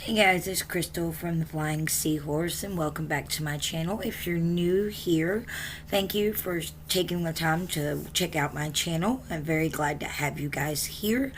Hey guys, it's Krystal from The Flying Seahorse, and welcome back to my channel. If you're new here, thank you for taking the time to check out my channel. I'm very glad to have you guys here.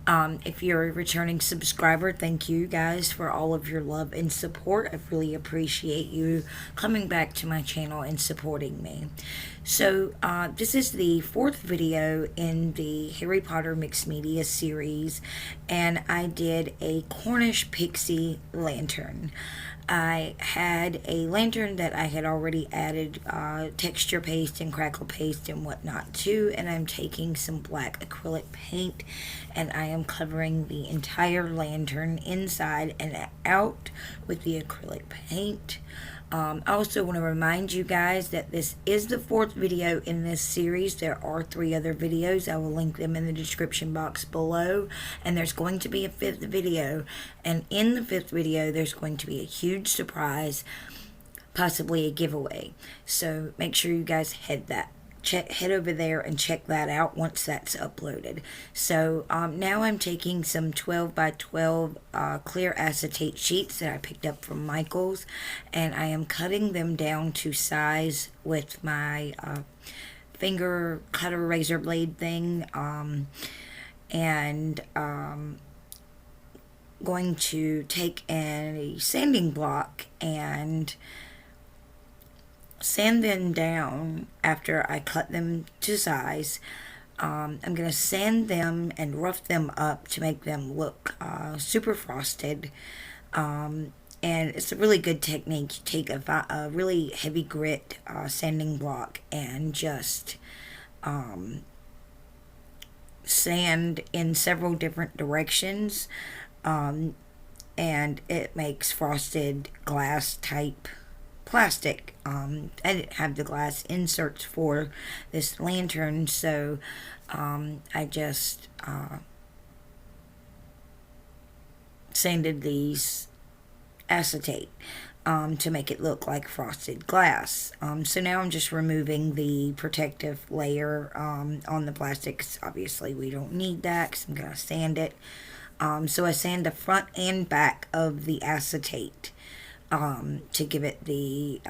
If you're a returning subscriber, thank you guys for all of your love and support. I really appreciate you coming back to my channel and supporting me. So, this is the fourth video in the Harry Potter Mixed Media series, and I did a Cornish Pixie lantern. I had a lantern that I had already added texture paste and crackle paste and whatnot to, and I'm taking some black acrylic paint and I am covering the entire lantern inside and out with the acrylic paint. I also want to remind you guys that this is the fourth video in this series. There are 3 other videos. I will link them in the description box below. And there's going to be a 5th video. And in the 5th video, there's going to be a huge surprise, possibly a giveaway. So make sure you guys head over there and check that out once that's uploaded. So now I'm taking some 12 by 12 clear acetate sheets that I picked up from Michael's, and I am cutting them down to size with my finger cutter razor blade thing, and going to take a sanding block and sand them down after I cut them to size. I'm going to sand them and rough them up to make them look super frosted. And it's a really good technique. You take a really heavy grit sanding block and just sand in several different directions. And it makes frosted glass type plastic. I didn't have the glass inserts for this lantern, so I just sanded these acetate to make it look like frosted glass. So now I'm just removing the protective layer on the plastics. Obviously we don't need that because I'm going to sand it. So I sand the front and back of the acetate to give it the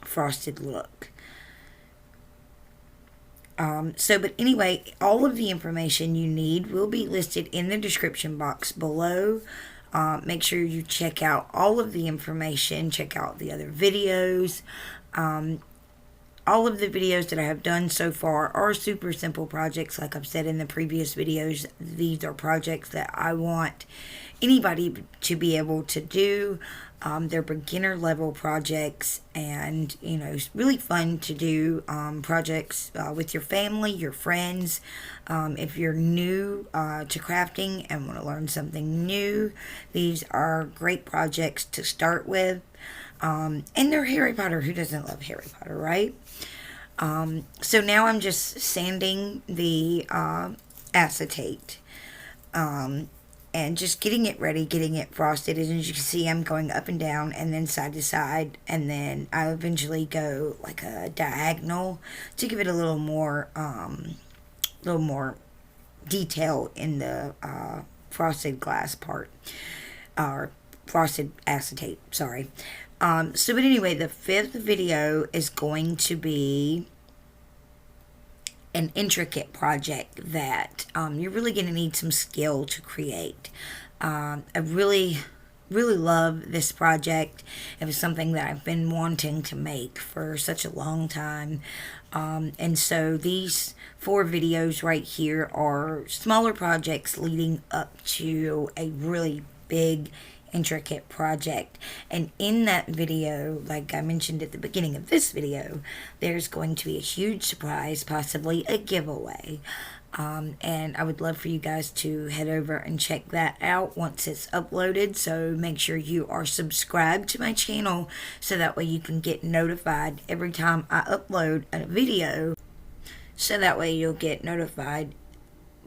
frosted look. But anyway, all of the information you need will be listed in the description box below. Make sure you check out all of the information, check out the other videos. All of the videos that I have done so far are super simple projects. Like I've said in the previous videos, these are projects that I want anybody to be able to do. They're beginner level projects, and it's really fun to do projects with your family, your friends. If you're new to crafting and want to learn something new, these are great projects to start with. And they're Harry Potter. Who doesn't love Harry Potter, right? So now I'm just sanding the acetate and just getting it ready, getting it frosted. And as you can see, I'm going up and down and then side to side, and then I eventually go like a diagonal to give it a little more detail in the frosted glass part, or frosted acetate, sorry. But anyway, the 5th video is going to be an intricate project that you're really going to need some skill to create. I really love this project. It was something that I've been wanting to make for such a long time. And so these 4 videos right here are smaller projects leading up to a really big intricate project. And in that video, like I mentioned at the beginning of this video, there's going to be a huge surprise, possibly a giveaway. And I would love for you guys to head over and check that out once it's uploaded. So make sure you are subscribed to my channel so that way you can get notified every time I upload a video. So that way you'll get notified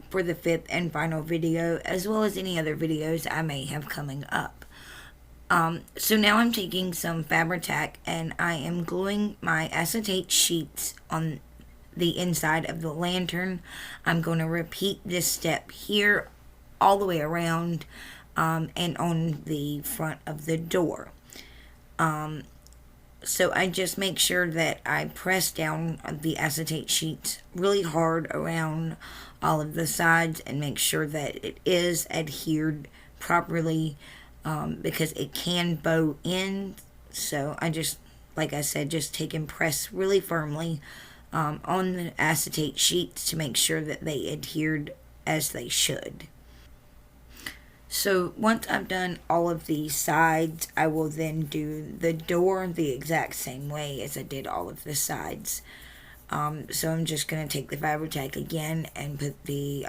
for the 5th and final video, as well as any other videos I may have coming up. So now I'm taking some Fabri-Tac and I am gluing my acetate sheets on the inside of the lantern. I'm going to repeat this step here all the way around and on the front of the door. So I just make sure that I press down the acetate sheets really hard around all of the sides and make sure that it is adhered properly, because it can bow in. So I just, like I said, just take and press really firmly on the acetate sheets to make sure that they adhered as they should. So once I've done all of the sides, I will then do the door the exact same way as I did all of the sides. So I'm just going to take the Fabri-Tac again and put the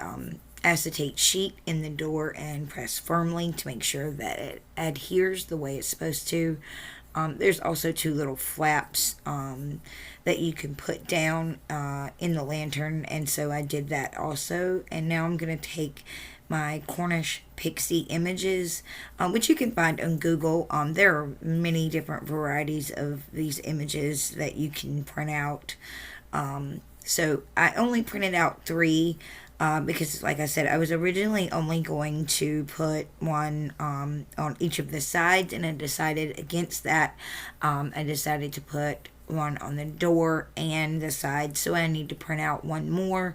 acetate sheet in the door and press firmly to make sure that it adheres the way it's supposed to. There's also two little flaps that you can put down in the lantern, and so I did that also. And now I'm going to take my Cornish Pixie images, which you can find on Google. There are many different varieties of these images that you can print out. So I only printed out 3 because, like I said, I was originally only going to put one on each of the sides, and I decided against that. I decided to put one on the door and the side, so I need to print out one more,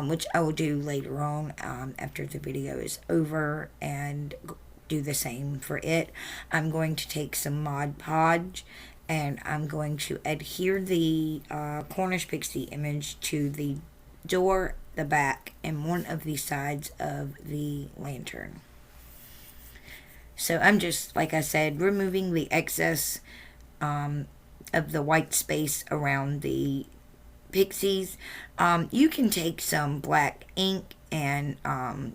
which I will do later on after the video is over, and do the same for it. I'm going to take some Mod Podge, and I'm going to adhere the Cornish Pixie image to the door, the back, and one of the sides of the lantern. So I'm just, like I said, removing the excess of the white space around the pixies. You can take some black ink and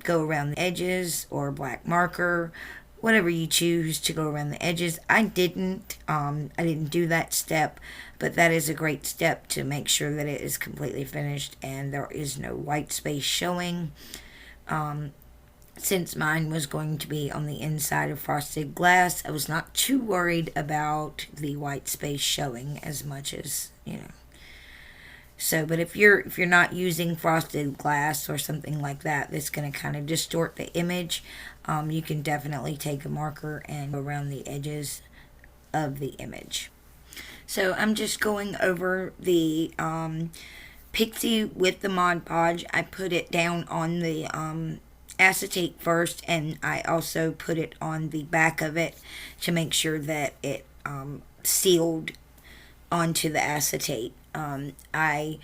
go around the edges, or black marker, whatever you choose to go around the edges. I didn't do that step, but that is a great step to make sure that it is completely finished and there is no white space showing. Since mine was going to be on the inside of frosted glass, I was not too worried about the white space showing as much as, So, but if you're not using frosted glass or something like that, that's going to kind of distort the image, you can definitely take a marker and go around the edges of the image. So I'm just going over the pixie with the Mod Podge. I put it down on the acetate first, and I also put it on the back of it to make sure that it sealed onto the acetate. I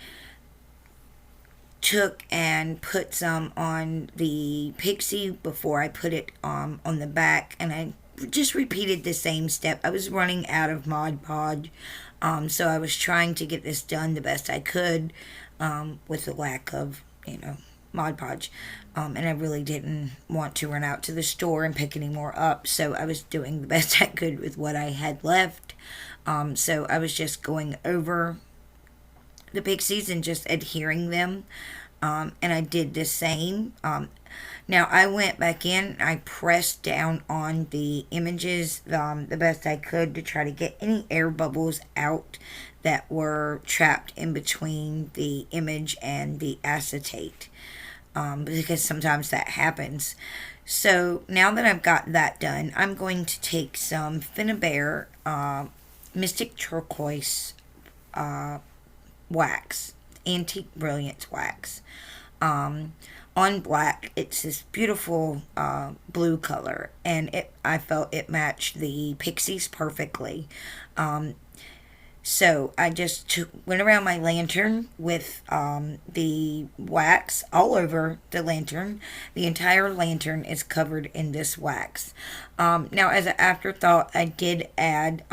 took and put some on the pixie before I put it on the back, and I just repeated the same step. I was running out of Mod Podge, so I was trying to get this done the best I could with the lack of, Mod Podge. And I really didn't want to run out to the store and pick any more up, so I was doing the best I could with what I had left. So I was just going over the pixies and just adhering them, and I did the same. Now I went back in, I pressed down on the images the best I could to try to get any air bubbles out that were trapped in between the image and the acetate, because sometimes that happens. So now that I've got that done, I'm going to take some Finnabair Mystic Turquoise wax, Antique Brilliance wax. On black, it's this beautiful blue color, and I felt it matched the pixies perfectly. So I just went around my lantern with the wax all over the lantern. The entire lantern is covered in this wax. Now, as an afterthought, I did add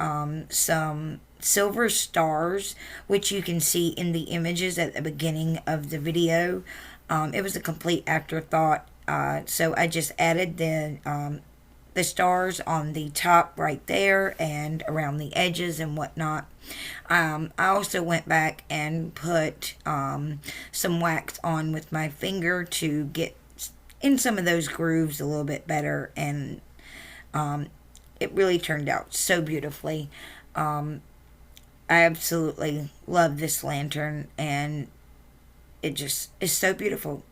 some silver stars, which you can see in the images at the beginning of the video. It was a complete afterthought, so I just added the stars on the top right there and around the edges and whatnot. I also went back and put some wax on with my finger to get in some of those grooves a little bit better, and it really turned out so beautifully. I absolutely love this lantern, and it just is so beautiful.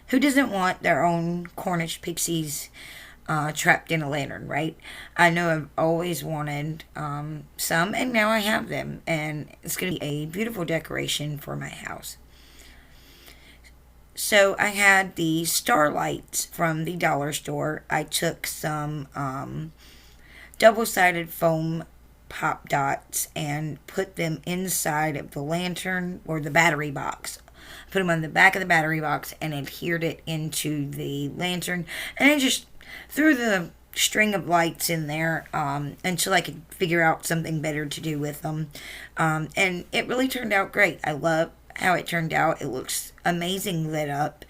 Who doesn't want their own Cornish Pixies trapped in a lantern, right? I know I've always wanted some, and now I have them, and it's going to be a beautiful decoration for my house. So I had the starlights from the dollar store. I took some double-sided foam pop dots and put them inside of the lantern or the battery box. Put them on the back of the battery box and adhered it into the lantern, and I just threw the string of lights in there until I could figure out something better to do with them, and it really turned out great. I love how it turned out. It looks amazing lit up,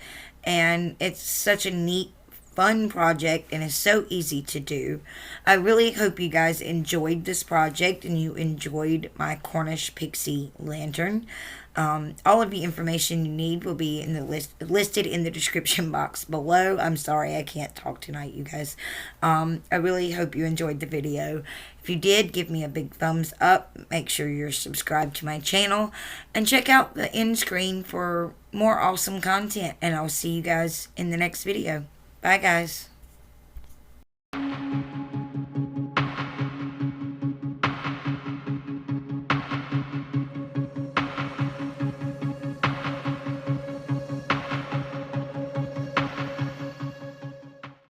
and it's such a neat, fun project, and it's so easy to do. I really hope you guys enjoyed this project and you enjoyed my Cornish Pixie lantern. All of the information you need will be in the listed in the description box below. I'm sorry I can't talk tonight, you guys. I really hope you enjoyed the video. If you did, give me a big thumbs up. Make sure you're subscribed to my channel, and check out the end screen for more awesome content, and I'll see you guys in the next video. Bye, guys.